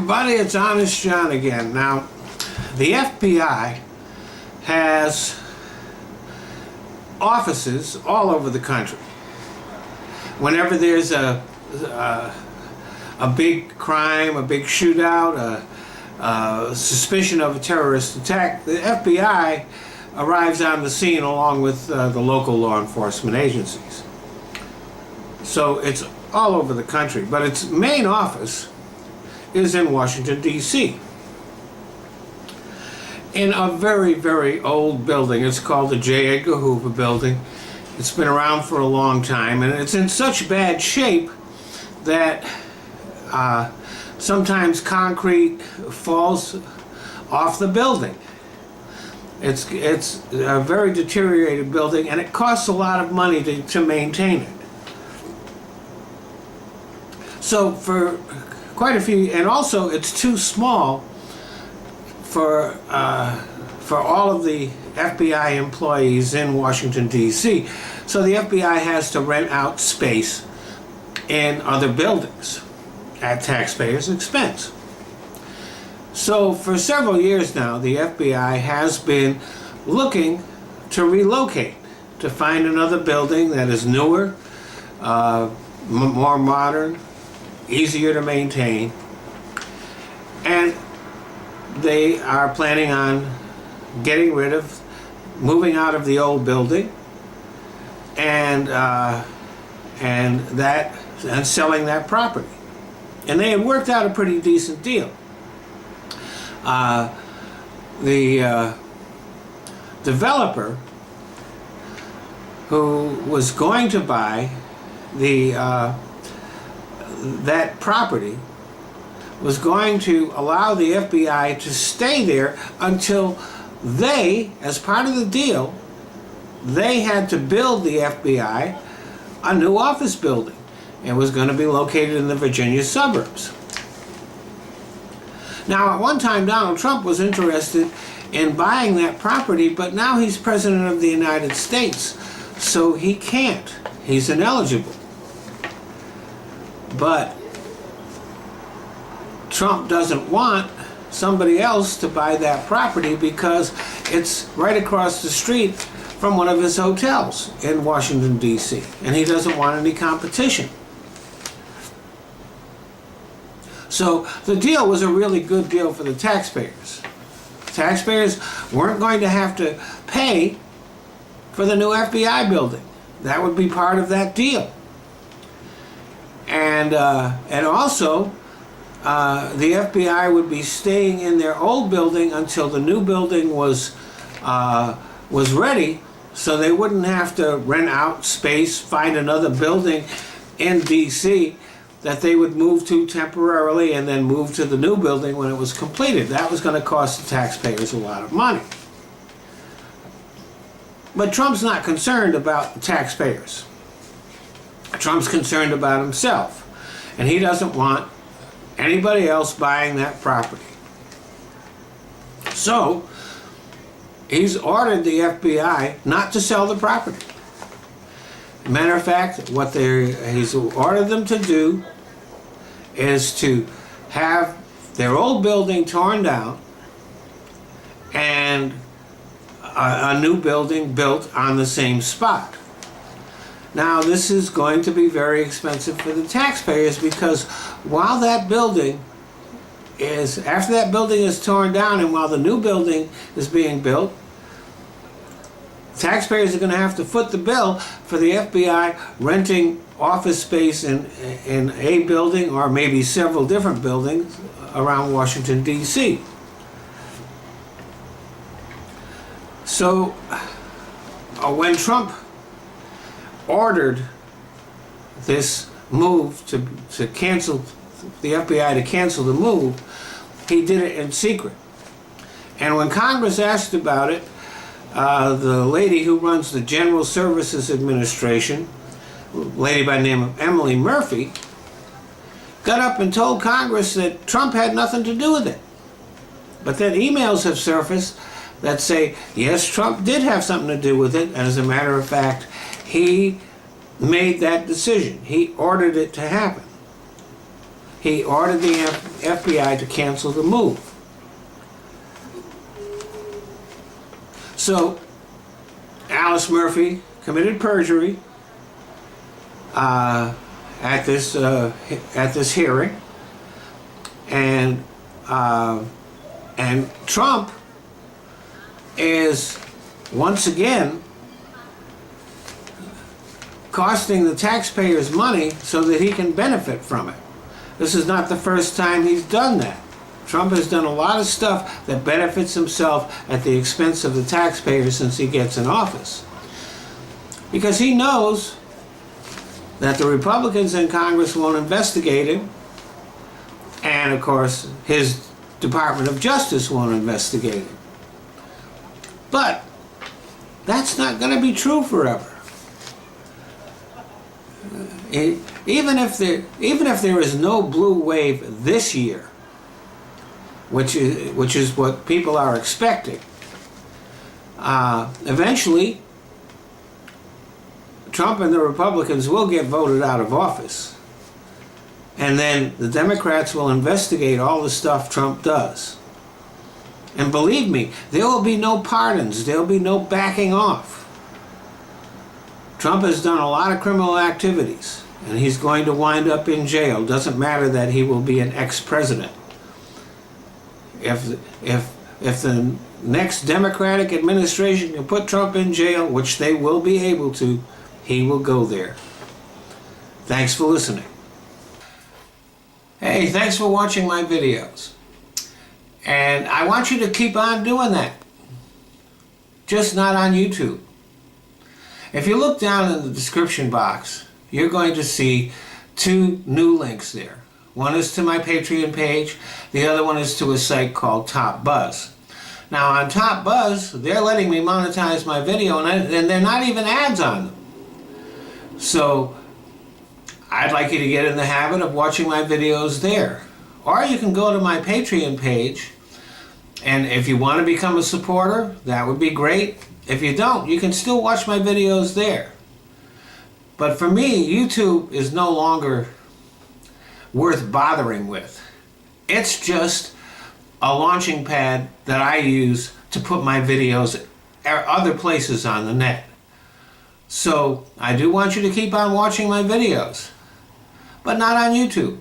everybody, it's Honest John again. Now, the FBI has offices all over the country. Whenever there's a big crime, a big shootout, a suspicion of a terrorist attack, the FBI arrives on the scene along with the local law enforcement agencies. So it's all over the country, but its main office is in Washington, D.C. in a very, very old building. It's called the J. Edgar Hoover Building. It's been around for a long time, and it's in such bad shape that sometimes concrete falls off the building. It's a very deteriorated building, and it costs a lot of money to maintain it. So for quite a few, and also it's too small for all of the FBI employees in Washington, D.C. So the FBI has to rent out space in other buildings at taxpayers' expense. So for several years now, the FBI has been looking to relocate, to find another building that is newer, more modern, easier to maintain, and they are planning on moving out of the old building and selling that property. And they had worked out a pretty decent deal. The developer who was going to buy that property was going to allow the FBI to stay there until they, as part of the deal, they had to build the FBI a new office building. It was going to be located in the Virginia suburbs. Now, at one time, Donald Trump was interested in buying that property, but now he's President of the United States, so he can't. He's ineligible. But Trump doesn't want somebody else to buy that property because it's right across the street from one of his hotels in Washington, D.C., and he doesn't want any competition. So the deal was a really good deal for the taxpayers. Taxpayers weren't going to have to pay for the new FBI building. That would be part of that deal. And also, the FBI would be staying in their old building until the new building was ready, so they wouldn't have to rent out space, find another building in D.C. that they would move to temporarily and then move to the new building when it was completed. That was going to cost the taxpayers a lot of money. But Trump's not concerned about the taxpayers. Trump's concerned about himself, and he doesn't want anybody else buying that property. So he's ordered the FBI not to sell the property. Matter of fact, what he's ordered them to do is to have their old building torn down and a new building built on the same spot. Now, this is going to be very expensive for the taxpayers because while that building after that building is torn down and while the new building is being built, taxpayers are going to have to foot the bill for the FBI renting office space in a building or maybe several different buildings around Washington, D.C. So when Trump ordered this move to cancel the FBI to cancel the move, he did it in secret. And when Congress asked about it, the lady who runs the General Services Administration, a lady by the name of Emily Murphy, got up and told Congress that Trump had nothing to do with it. But then emails have surfaced that say, yes, Trump did have something to do with it, and as a matter of fact, he made that decision. He ordered it to happen. he ordered the FBI to cancel the move. So Alice Murphy committed perjury at this hearing, and Trump is once again costing the taxpayers money so that he can benefit from it. This is not the first time he's done that. Trump has done a lot of stuff that benefits himself at the expense of the taxpayers since he gets in office. Because he knows that the Republicans in Congress won't investigate him, and of course his Department of Justice won't investigate him. But that's not going to be true forever. Even if there is no blue wave this year, which is what people are expecting, eventually Trump and the Republicans will get voted out of office, and then the Democrats will investigate all the stuff Trump does. And believe me, there will be no pardons, there will be no backing off. Trump has done a lot of criminal activities, and he's going to wind up in jail. Doesn't matter that he will be an ex-president. If the next Democratic administration can put Trump in jail, which they will be able to, he will go there. Thanks for listening. Hey, thanks for watching my videos. And I want you to keep on doing that. Just not on YouTube. If you look down in the description box, you're going to see two new links there. One is to my Patreon page, the other one is to a site called Top Buzz. Now on Top Buzz, they're letting me monetize my video, and they're not even ads on them. So I'd like you to get in the habit of watching my videos there. Or you can go to my Patreon page, and if you want to become a supporter, that would be great. If you don't, you can still watch my videos there. But for me, YouTube is no longer worth bothering with. It's just a launching pad that I use to put my videos other places on the net. So I do want you to keep on watching my videos, but not on YouTube.